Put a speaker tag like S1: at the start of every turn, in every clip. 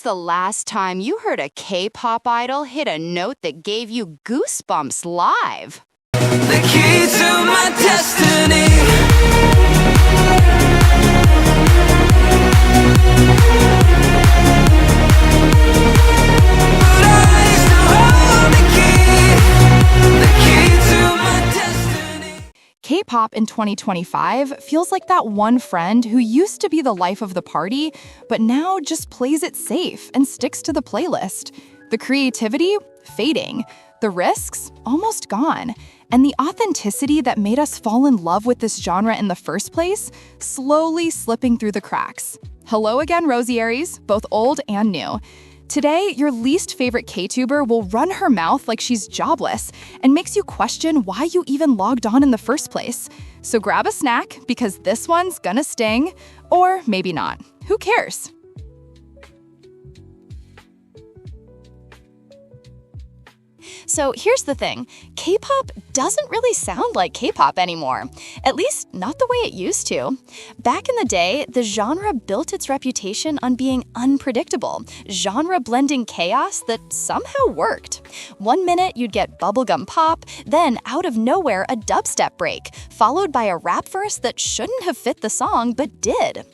S1: the last time you heard a K-pop idol hit a note that gave you goosebumps live?
S2: The key to my destiny. But I still hold the key to my destiny.
S3: K-pop in 2025 feels like that one friend who used to be the life of the party, but now just plays it safe and sticks to the playlist. The creativity? Fading. The risks? Almost gone. And the authenticity that made us fall in love with this genre in the first place? Slowly slipping through the cracks. Hello again, Rosieries, both old and new. Today, your least favorite K-tuber will run her mouth like she's jobless and makes you question why you even logged on in the first place. So grab a snack, because this one's gonna sting, or maybe not. Who cares?
S4: So here's the thing, K-pop doesn't really sound like K-pop anymore. At least, not the way it used to. Back in the day, the genre built its reputation on being unpredictable, genre-blending chaos that somehow worked. One minute you'd get bubblegum pop, then out of nowhere a dubstep break, followed by a rap verse that shouldn't have fit the song but did.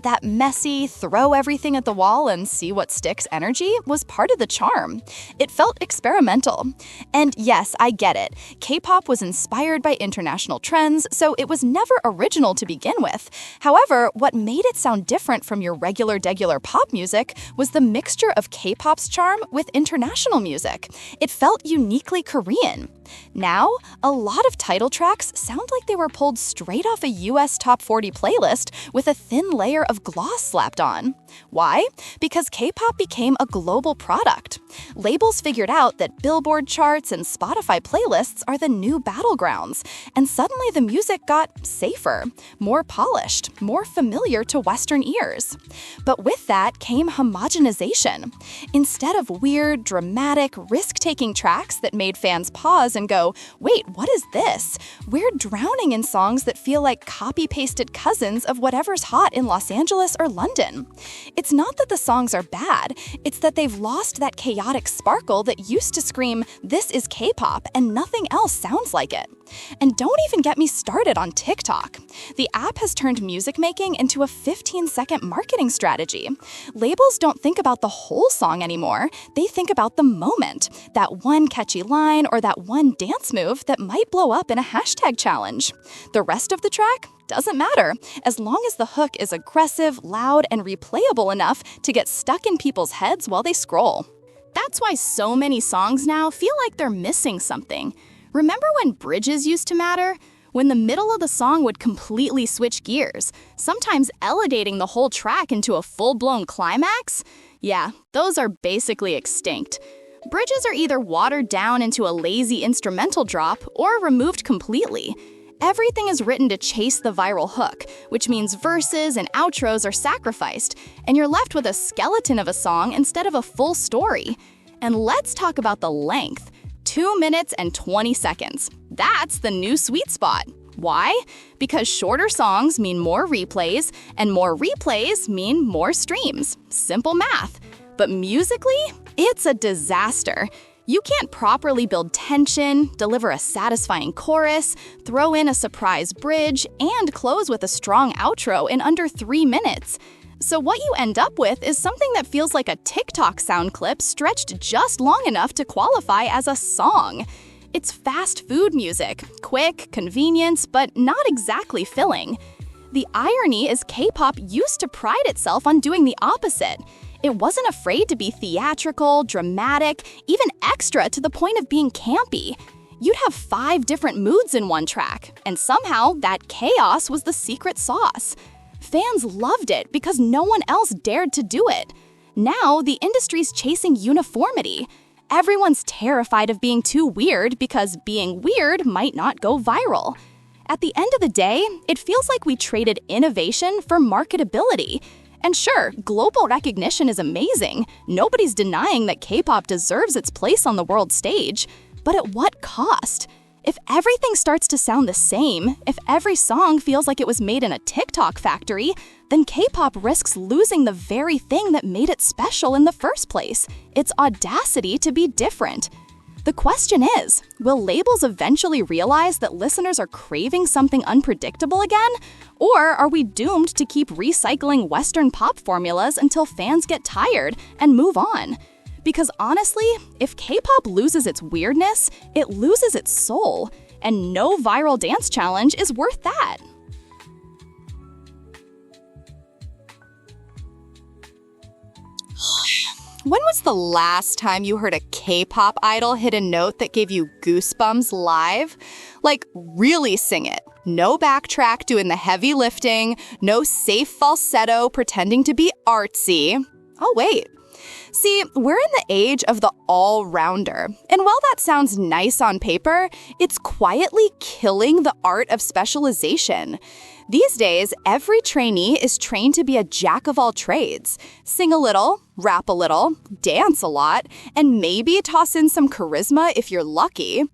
S4: That messy, throw everything at the wall and see what sticks energy was part of the charm. It felt experimental. And yes, I get it. K-pop was inspired by international trends, so it was never original to begin with. However, what made it sound different from your regular-degular pop music was the mixture of K-pop's charm with international music. It felt uniquely Korean. Now, a lot of title tracks sound like they were pulled straight off a US Top 40 playlist with a thin layer of gloss slapped on. Why? Because K-pop became a global product. Labels figured out that Billboard charts and Spotify playlists are the new battlegrounds, and suddenly the music got safer, more polished, more familiar to Western ears. But with that came homogenization. Instead of weird, dramatic, risk-taking tracks that made fans pause and go, wait, what is this? We're drowning in songs that feel like copy-pasted cousins of whatever's hot in Los Angeles or London. It's not that the songs are bad, it's that they've lost that chaotic sparkle that used to scream, this is K-pop, and nothing else sounds like it. And don't even get me started on TikTok. The app has turned music making into a 15-second marketing strategy. Labels don't think about the whole song anymore. They think about the moment, that one catchy line or that one dance move that might blow up in a hashtag challenge. The rest of the track doesn't matter, as long as the hook is aggressive, loud, and replayable enough to get stuck in people's heads while they scroll. That's why so many songs now feel like they're missing something. Remember when bridges used to matter? When the middle of the song would completely switch gears, sometimes elevating the whole track into a full-blown climax? Yeah, those are basically extinct. Bridges are either watered down into a lazy instrumental drop or removed completely. Everything is written to chase the viral hook, which means verses and outros are sacrificed, and you're left with a skeleton of a song instead of a full story. And let's talk about the length. 2 minutes and 20 seconds. That's the new sweet spot. Why? Because shorter songs mean more replays, and more replays mean more streams. Simple math. But musically, it's a disaster. You can't properly build tension, deliver a satisfying chorus, throw in a surprise bridge, and close with a strong outro in under 3 minutes. So what you end up with is something that feels like a TikTok sound clip stretched just long enough to qualify as a song. It's fast food music, quick, convenience, but not exactly filling. The irony is K-pop used to pride itself on doing the opposite. It wasn't afraid to be theatrical, dramatic, even extra to the point of being campy. You'd have 5 different moods in one track, and somehow that chaos was the secret sauce. Fans loved it because no one else dared to do it. Now, the industry's chasing uniformity. Everyone's terrified of being too weird because being weird might not go viral. At the end of the day, it feels like we traded innovation for marketability. And sure, global recognition is amazing. Nobody's denying that K-pop deserves its place on the world stage. But at what cost? If everything starts to sound the same, if every song feels like it was made in a TikTok factory, then K-pop risks losing the very thing that made it special in the first place, its audacity to be different. The question is, will labels eventually realize that listeners are craving something unpredictable again? Or are we doomed to keep recycling Western pop formulas until fans get tired and move on? Because honestly, if K-pop loses its weirdness, it loses its soul, and no viral dance challenge is worth that.
S1: When was the last time you heard a K-pop idol hit a note that gave you goosebumps live? Like, really sing it. No backtrack doing the heavy lifting, no safe falsetto pretending to be artsy. Oh, wait. See, we're in the age of the all-rounder, and while that sounds nice on paper, it's quietly killing the art of specialization. These days, every trainee is trained to be a jack of all trades. Sing a little, rap a little, dance a lot, and maybe toss in some charisma if you're lucky.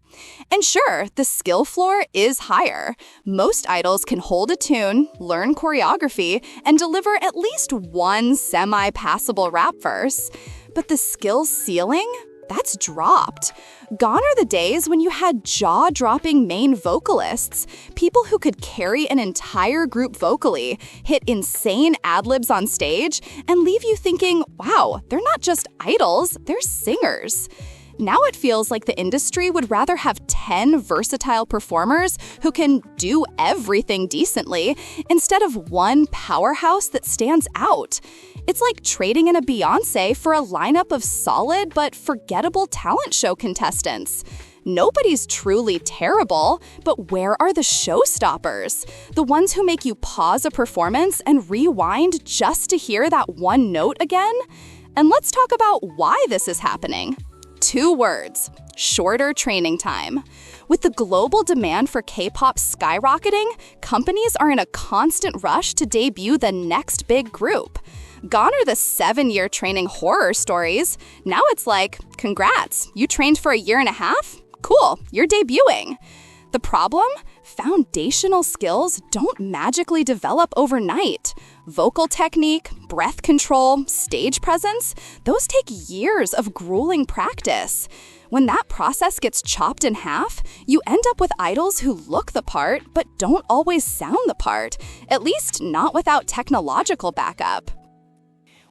S1: And sure, the skill floor is higher. Most idols can hold a tune, learn choreography, and deliver at least one semi-passable rap verse. But the skill ceiling? That's dropped. Gone are the days when you had jaw-dropping main vocalists, people who could carry an entire group vocally, hit insane ad-libs on stage, and leave you thinking, wow, they're not just idols, they're singers. Now it feels like the industry would rather have 10 versatile performers who can do everything decently instead of one powerhouse that stands out. It's like trading in a Beyoncé for a lineup of solid but forgettable talent show contestants. Nobody's truly terrible, but where are the showstoppers? The ones who make you pause a performance and rewind just to hear that one note again? And let's talk about why this is happening. 2 words: shorter training time. With the global demand for K-pop skyrocketing, companies are in a constant rush to debut the next big group. Gone are the 7-year training horror stories. Now it's like, congrats, you trained for a year and a half? Cool, you're debuting. The problem? Foundational skills don't magically develop overnight. Vocal technique, breath control, stage presence, those take years of grueling practice. When that process gets chopped in half, you end up with idols who look the part but don't always sound the part, at least not without technological backup.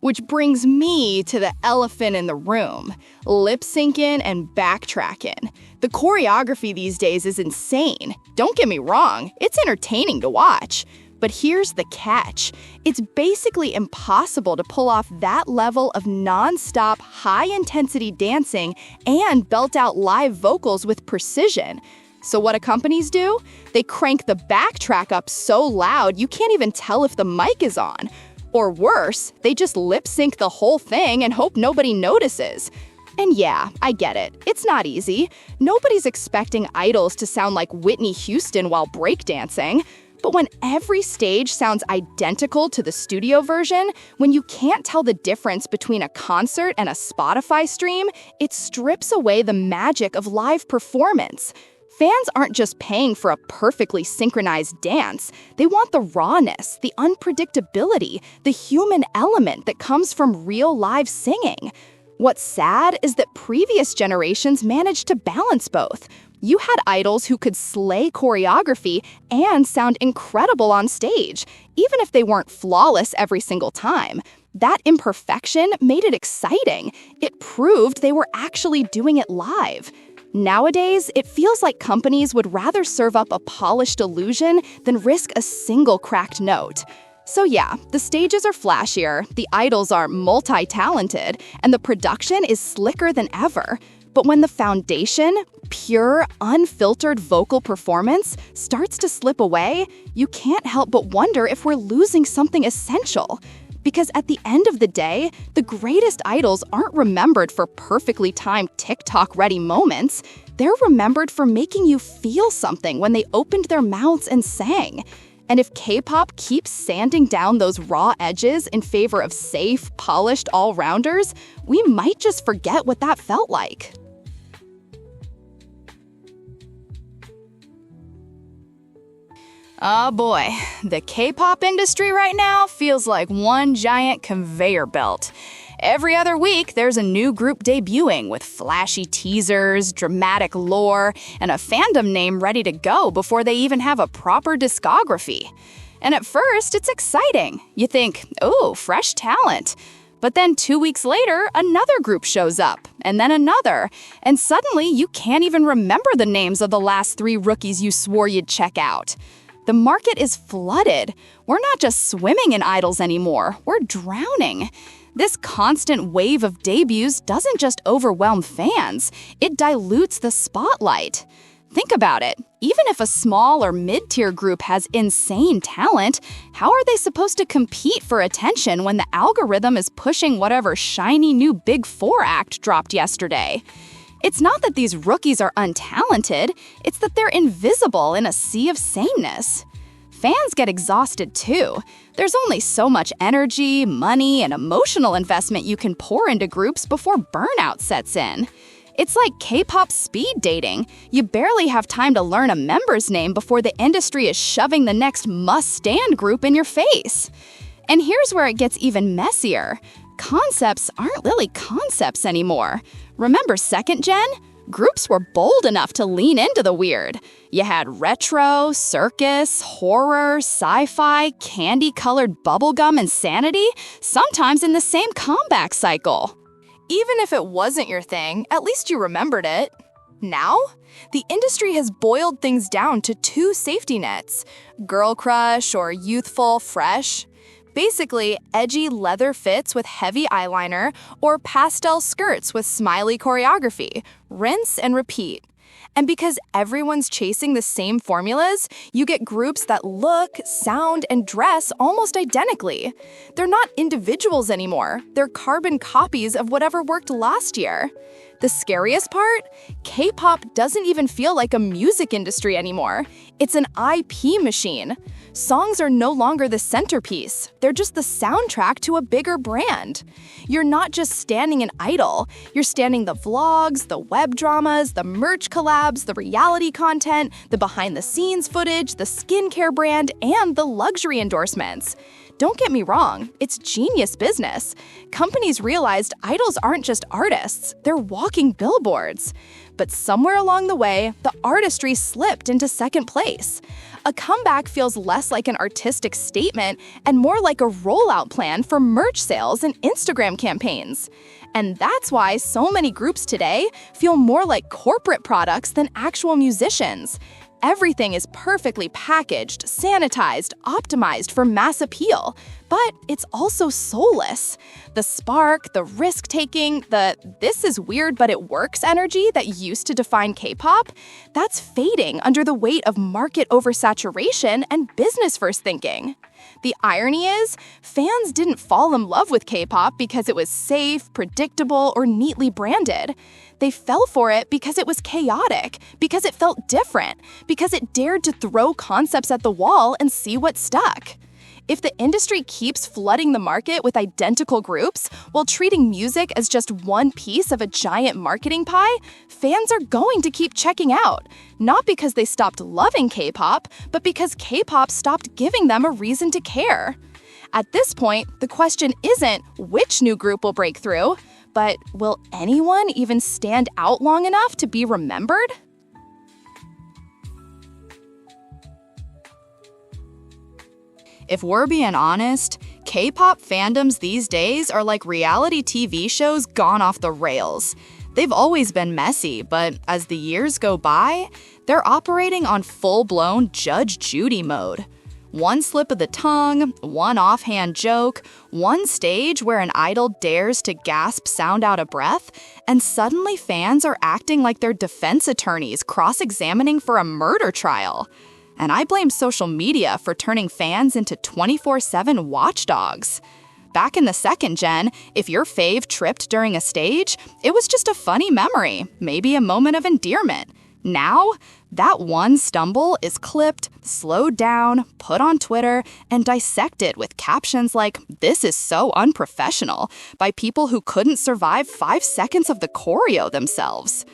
S3: Which brings me to the elephant in the room, lip-syncing and backtracking. The choreography these days is insane. Don't get me wrong, it's entertaining to watch. But here's the catch. It's basically impossible to pull off that level of non-stop, high-intensity dancing and belt out live vocals with precision. So what do companies do? They crank the backtrack up so loud you can't even tell if the mic is on. Or worse, they just lip-sync the whole thing and hope nobody notices. And yeah, I get it. It's not easy. Nobody's expecting idols to sound like Whitney Houston while breakdancing. But when every stage sounds identical to the studio version, when you can't tell the difference between a concert and a Spotify stream, it strips away the magic of live performance. Fans aren't just paying for a perfectly synchronized dance. They want the rawness, the unpredictability, the human element that comes from real live singing. What's sad is that previous generations managed to balance both. You had idols who could slay choreography and sound incredible on stage, even if they weren't flawless every single time. That imperfection made it exciting. It proved they were actually doing it live. Nowadays, it feels like companies would rather serve up a polished illusion than risk a single cracked note. So yeah, the stages are flashier, the idols are multi-talented, and the production is slicker than ever. But when the foundation, pure, unfiltered vocal performance, starts to slip away, you can't help but wonder if we're losing something essential. Because at the end of the day, the greatest idols aren't remembered for perfectly timed TikTok-ready moments. They're remembered for making you feel something when they opened their mouths and sang. And if K-pop keeps sanding down those raw edges in favor of safe, polished all-rounders, we might just forget what that felt like.
S4: Oh boy, the K-pop industry right now feels like one giant conveyor belt. Every other week, there's a new group debuting with flashy teasers, dramatic lore, and a fandom name ready to go before they even have a proper discography. And at first, it's exciting. You think, oh, fresh talent. But then 2 weeks later, another group shows up, and then another, and suddenly you can't even remember the names of the last 3 rookies you swore you'd check out. The market is flooded. We're not just swimming in idols anymore, we're drowning. This constant wave of debuts doesn't just overwhelm fans, it dilutes the spotlight. Think about it. Even if a small or mid-tier group has insane talent, how are they supposed to compete for attention when the algorithm is pushing whatever shiny new Big Four act dropped yesterday? It's not that these rookies are untalented, it's that they're invisible in a sea of sameness. Fans get exhausted too. There's only so much energy, money, and emotional investment you can pour into groups before burnout sets in. It's like K-pop speed dating. You barely have time to learn a member's name before the industry is shoving the next must-stand group in your face. And here's where it gets even messier. Concepts aren't really concepts anymore. Remember second gen? Groups were bold enough to lean into the weird. You had retro, circus, horror, sci-fi, candy-colored bubblegum insanity, sometimes in the same comeback cycle.
S3: Even if it wasn't your thing, at least you remembered it. Now, the industry has boiled things down to 2 safety nets: girl crush or youthful fresh. Basically, edgy leather fits with heavy eyeliner or pastel skirts with smiley choreography. Rinse and repeat. And because everyone's chasing the same formulas, you get groups that look, sound, and dress almost identically. They're not individuals anymore. They're carbon copies of whatever worked last year. The scariest part? K-pop doesn't even feel like a music industry anymore. It's an IP machine. Songs are no longer the centerpiece. They're just the soundtrack to a bigger brand. You're not just standing an idol. You're standing the vlogs, the web dramas, the merch collabs, the reality content, the behind-the-scenes footage, the skincare brand, and the luxury endorsements. Don't get me wrong, it's genius business. Companies realized idols aren't just artists, they're walking billboards. But somewhere along the way, the artistry slipped into second place. A comeback feels less like an artistic statement and more like a rollout plan for merch sales and Instagram campaigns. And that's why so many groups today feel more like corporate products than actual musicians. Everything is perfectly packaged, sanitized, optimized for mass appeal, but it's also soulless. The spark, the risk-taking, the "this is weird but it works" energy that used to define K-pop, that's fading under the weight of market oversaturation and business-first thinking. The irony is, fans didn't fall in love with K-pop because it was safe, predictable, or neatly branded. They fell for it because it was chaotic, because it felt different, because it dared to throw concepts at the wall and see what stuck. If the industry keeps flooding the market with identical groups while treating music as just one piece of a giant marketing pie, fans are going to keep checking out, not because they stopped loving K-pop, but because K-pop stopped giving them a reason to care. At this point, the question isn't which new group will break through, but will anyone even stand out long enough to be remembered?
S1: If we're being honest, K-pop fandoms these days are like reality TV shows gone off the rails. They've always been messy, but as the years go by, they're operating on full-blown Judge Judy mode. One slip of the tongue, one offhand joke, one stage where an idol dares to gasp sound out of breath, and suddenly fans are acting like they're defense attorneys cross-examining for a murder trial. And I blame social media for turning fans into 24/7 watchdogs. Back in the second gen, if your fave tripped during a stage, it was just a funny memory, maybe a moment of endearment. Now, that one stumble is clipped, slowed down, put on Twitter, and dissected with captions like, "This is so unprofessional," by people who couldn't survive 5 seconds of the choreo themselves.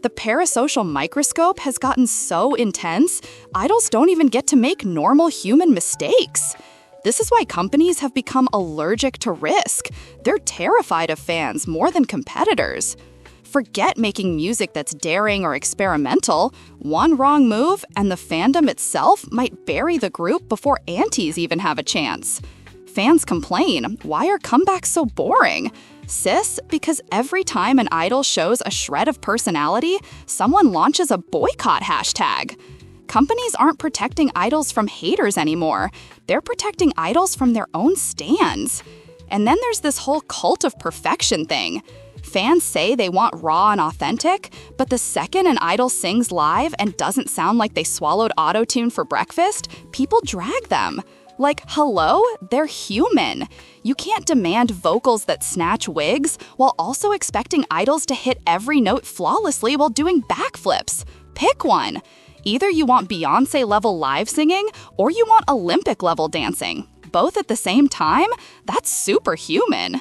S3: The parasocial microscope has gotten so intense, idols don't even get to make normal human mistakes. This is why companies have become allergic to risk. They're terrified of fans more than competitors. Forget making music that's daring or experimental. One wrong move, and the fandom itself might bury the group before antis even have a chance. Fans complain, why are comebacks so boring? Sis, because every time an idol shows a shred of personality, someone launches a boycott hashtag. Companies aren't protecting idols from haters anymore. They're protecting idols from their own stans. And then there's this whole cult of perfection thing. Fans say they want raw and authentic, but the second an idol sings live and doesn't sound like they swallowed auto-tune for breakfast, people drag them. Like, hello? They're human. You can't demand vocals that snatch wigs while also expecting idols to hit every note flawlessly while doing backflips. Pick one. Either you want Beyoncé-level live singing or you want Olympic-level dancing. Both at the same time? That's superhuman.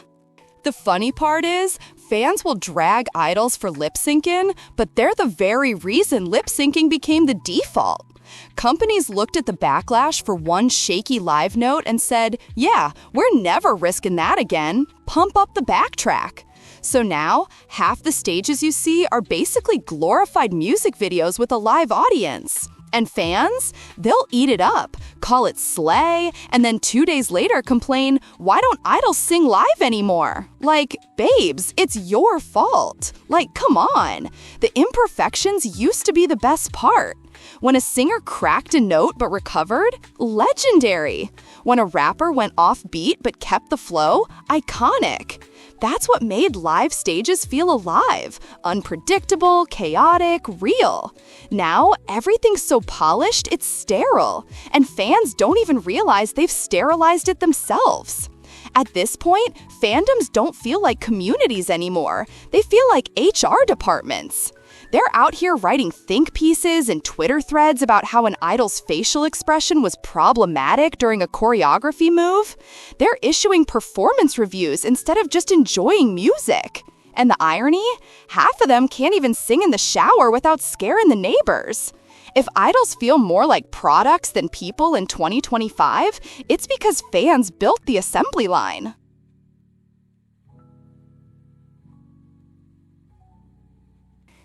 S1: The funny part is, fans will drag idols for lip-syncing, but they're the very reason lip-syncing became the default. Companies looked at the backlash for one shaky live note and said, yeah, we're never risking that again. Pump up the backtrack. So now, half the stages you see are basically glorified music videos with a live audience. And fans? They'll eat it up, call it slay, and then 2 days later complain, why don't idols sing live anymore? Like, babes, it's your fault. Like, come on. The imperfections used to be the best part. When a singer cracked a note but recovered, legendary. When a rapper went off beat but kept the flow, iconic. That's what made live stages feel alive, unpredictable, chaotic, real. Now, everything's so polished, it's sterile, and fans don't even realize they've sterilized it themselves. At this point, fandoms don't feel like communities anymore. They feel like HR departments. They're out here writing think pieces and Twitter threads about how an idol's facial expression was problematic during a choreography move. They're issuing performance reviews instead of just enjoying music. And the irony? Half of them can't even sing in the shower without scaring the neighbors. If idols feel more like products than people in 2025, it's because fans built the assembly line.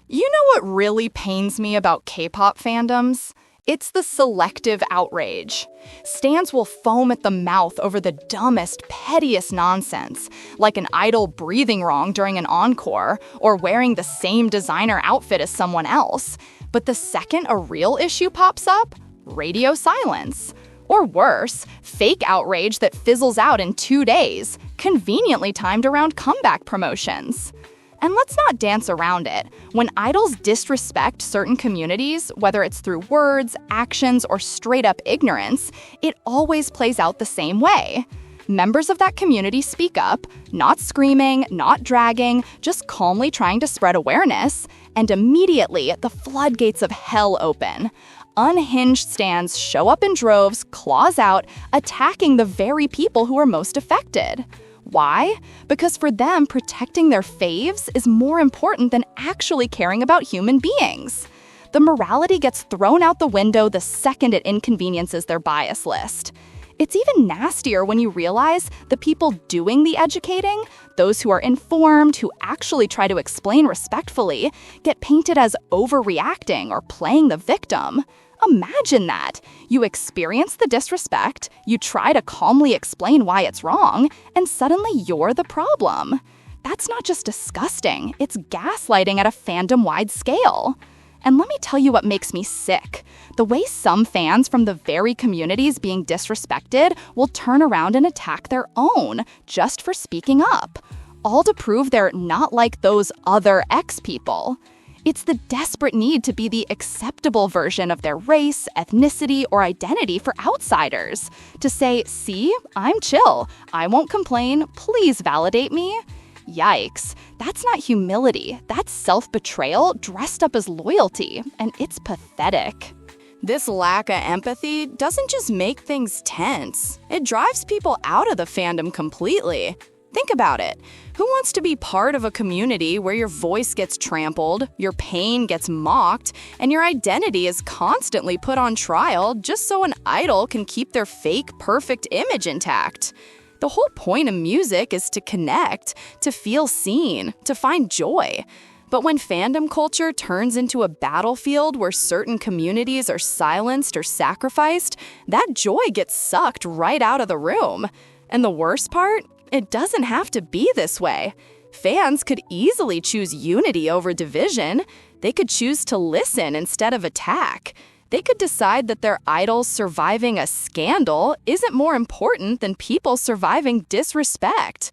S1: You know what really pains me about K-pop fandoms? It's the selective outrage. Stans will foam at the mouth over the dumbest, pettiest nonsense, like an idol breathing wrong during an encore or wearing the same designer outfit as someone else. But the second a real issue pops up, radio silence. Or worse, fake outrage that fizzles out in 2 days, conveniently timed around comeback promotions. And let's not dance around it. When idols disrespect certain communities, whether it's through words, actions, or straight-up ignorance, it always plays out the same way. Members of that community speak up, not screaming, not dragging, just calmly trying to spread awareness, and immediately the floodgates of hell open. Unhinged stans show up in droves, claws out, attacking the very people who are most affected. Why? Because for them, protecting their faves is more important than actually caring about human beings. The morality gets thrown out the window the second it inconveniences their bias list. It's even nastier when you realize the people doing the educating, those who are informed, who actually try to explain respectfully, get painted as overreacting or playing the victim. Imagine that. You experience the disrespect, you try to calmly explain why it's wrong, and suddenly you're the problem. That's not just disgusting, it's gaslighting at a fandom-wide scale. And let me tell you what makes me sick. The way some fans from the very communities being disrespected will turn around and attack their own, just for speaking up. All to prove they're not like those other X people. It's the desperate need to be the acceptable version of their race, ethnicity, or identity for outsiders. To say, see, I'm chill, I won't complain, please validate me. Yikes, that's not humility, that's self-betrayal dressed up as loyalty, and it's pathetic. This lack of empathy doesn't just make things tense, it drives people out of the fandom completely.
S3: Think about it. Who wants to be part of a community where your voice gets trampled, your pain gets mocked, and your identity is constantly put on trial just so an idol can keep their fake, perfect image intact? The whole point of music is to connect, to feel seen, to find joy. But when fandom culture turns into a battlefield where certain communities are silenced or sacrificed, that joy gets sucked right out of the room. And the worst part? It doesn't have to be this way. Fans could easily choose unity over division. They could choose to listen instead of attack. They could decide that their idols surviving a scandal isn't more important than people surviving disrespect.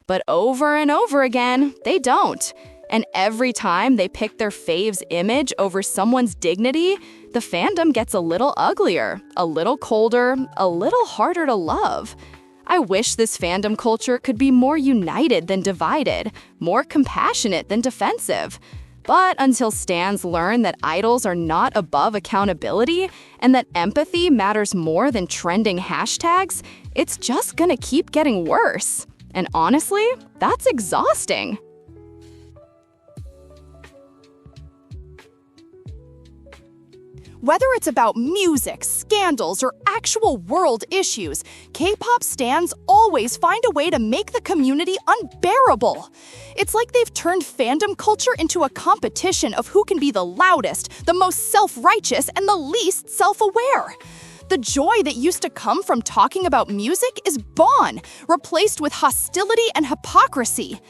S3: But over and over again, they don't. And every time they pick their fave's image over someone's dignity, the fandom gets a little uglier, a little colder, a little harder to love. I wish this fandom culture could be more united than divided, more compassionate than defensive. But until stans learn that idols are not above accountability and that empathy matters more than trending hashtags, it's just gonna keep getting worse. And honestly, that's exhausting.
S1: Whether it's about music, scandals, or actual world issues, K-pop stans always find a way to make the community unbearable. It's like they've turned fandom culture into a competition of who can be the loudest, the most self-righteous, and the least self-aware. The joy that used to come from talking about music is gone, replaced with hostility and hypocrisy.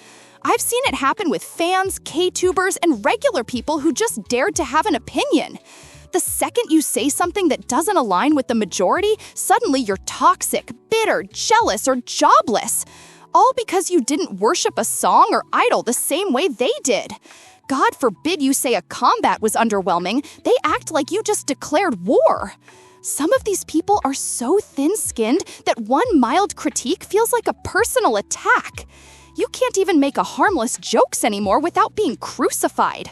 S1: I've seen it happen with fans, K-tubers, and regular people who just dared to have an opinion. The second you say something that doesn't align with the majority, suddenly you're toxic, bitter, jealous, or jobless. All because you didn't worship a song or idol the same way they did. God forbid you say a combat was underwhelming, they act like you just declared war. Some of these people are so thin-skinned that one mild critique feels like a personal attack. You can't even make a harmless jokes anymore without being crucified.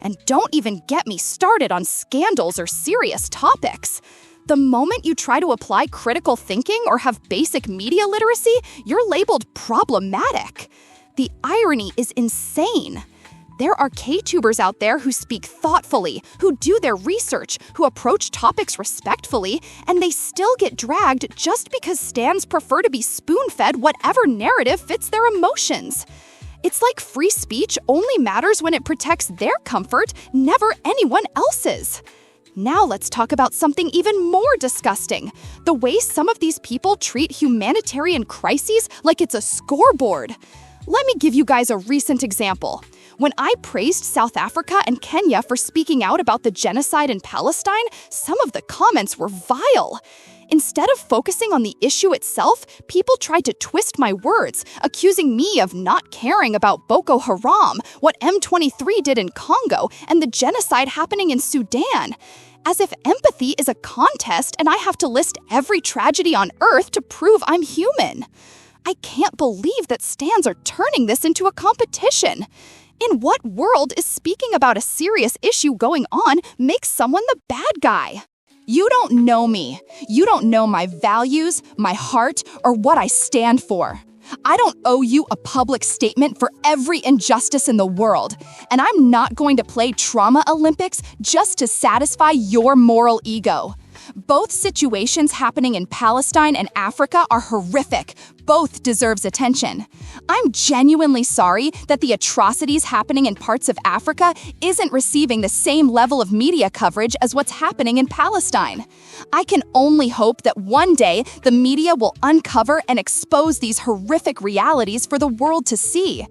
S1: And don't even get me started on scandals or serious topics. The moment you try to apply critical thinking or have basic media literacy, you're labeled problematic. The irony is insane. There are K-tubers out there who speak thoughtfully, who do their research, who approach topics respectfully, and they still get dragged just because stans prefer to be spoon-fed whatever narrative fits their emotions. It's like free speech only matters when it protects their comfort, never anyone else's. Now let's talk about something even more disgusting: the way some of these people treat humanitarian crises like it's a scoreboard. Let me give you guys a recent example. When I praised South Africa and Kenya for speaking out about the genocide in Palestine, some of the comments were vile. Instead of focusing on the issue itself, people tried to twist my words, accusing me of not caring about Boko Haram, what M23 did in Congo, and the genocide happening in Sudan. As if empathy is a contest and I have to list every tragedy on Earth to prove I'm human. I can't believe that stans are turning this into a competition. In what world is speaking about a serious issue going on makes someone the bad guy? You don't know me. You don't know my values, my heart, or what I stand for. I don't owe you a public statement for every injustice in the world, and I'm not going to play Trauma Olympics just to satisfy your moral ego. Both situations happening in Palestine and Africa are horrific. Both deserves attention. I'm genuinely sorry that the atrocities happening in parts of Africa isn't receiving the same level of media coverage as what's happening in Palestine. I can only hope that one day the media will uncover and expose these horrific realities for the world to see.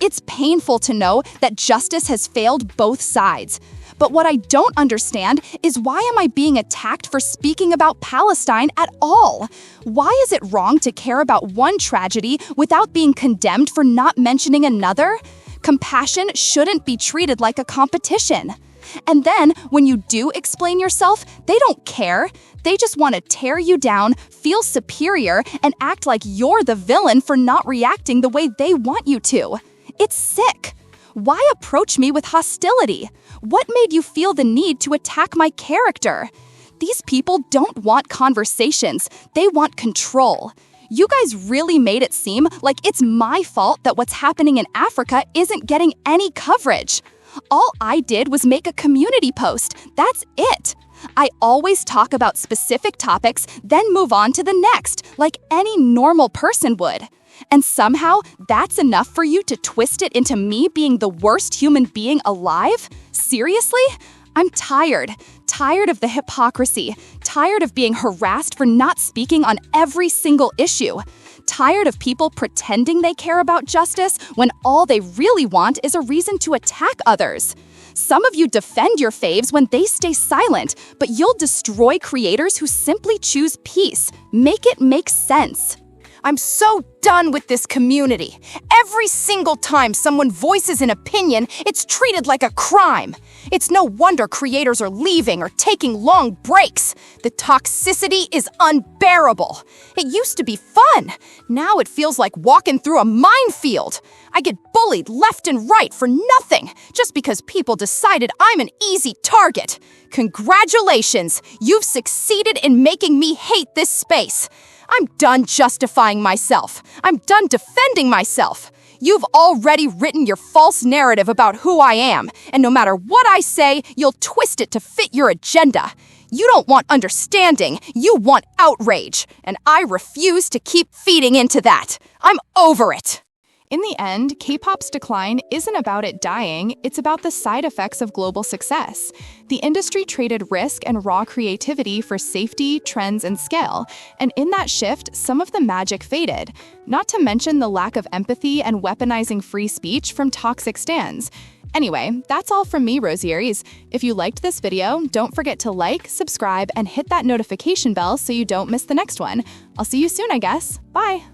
S1: It's painful to know that justice has failed both sides. But what I don't understand is, why am I being attacked for speaking about Palestine at all? Why is it wrong to care about one tragedy without being condemned for not mentioning another? Compassion shouldn't be treated like a competition. And then, when you do explain yourself, they don't care. They just want to tear you down, feel superior, and act like you're the villain for not reacting the way they want you to. It's sick. Why approach me with hostility? What made you feel the need to attack my character? These people don't want conversations. They want control.
S3: You guys really made it seem like it's my fault that what's happening in Africa isn't getting any coverage. All I did was make a community post. That's it. I always talk about specific topics, then move on to the next, like any normal person would. And somehow, that's enough for you to twist it into me being the worst human being alive? Seriously? I'm tired. Tired of the hypocrisy. Tired of being harassed for not speaking on every single issue. Tired of people pretending they care about justice when all they really want is a reason to attack others. Some of you defend your faves when they stay silent, but you'll destroy creators who simply choose peace. Make it make sense.
S5: I'm so done with this community. Every single time someone voices an opinion, it's treated like a crime. It's no wonder creators are leaving or taking long breaks. The toxicity is unbearable. It used to be fun. Now it feels like walking through a minefield. I get bullied left and right for nothing, just because people decided I'm an easy target. Congratulations, you've succeeded in making me hate this space. I'm done justifying myself. I'm done defending myself. You've already written your false narrative about who I am, and no matter what I say, you'll twist it to fit your agenda. You don't want understanding, you want outrage, and I refuse to keep feeding into that. I'm over it.
S3: In the end, K-pop's decline isn't about it dying, it's about the side effects of global success. The industry traded risk and raw creativity for safety, trends, and scale, and in that shift, some of the magic faded. Not to mention the lack of empathy and weaponizing free speech from toxic stans. Anyway, that's all from me, Rosieries. If you liked this video, don't forget to like, subscribe, and hit that notification bell so you don't miss the next one. I'll see you soon, I guess. Bye!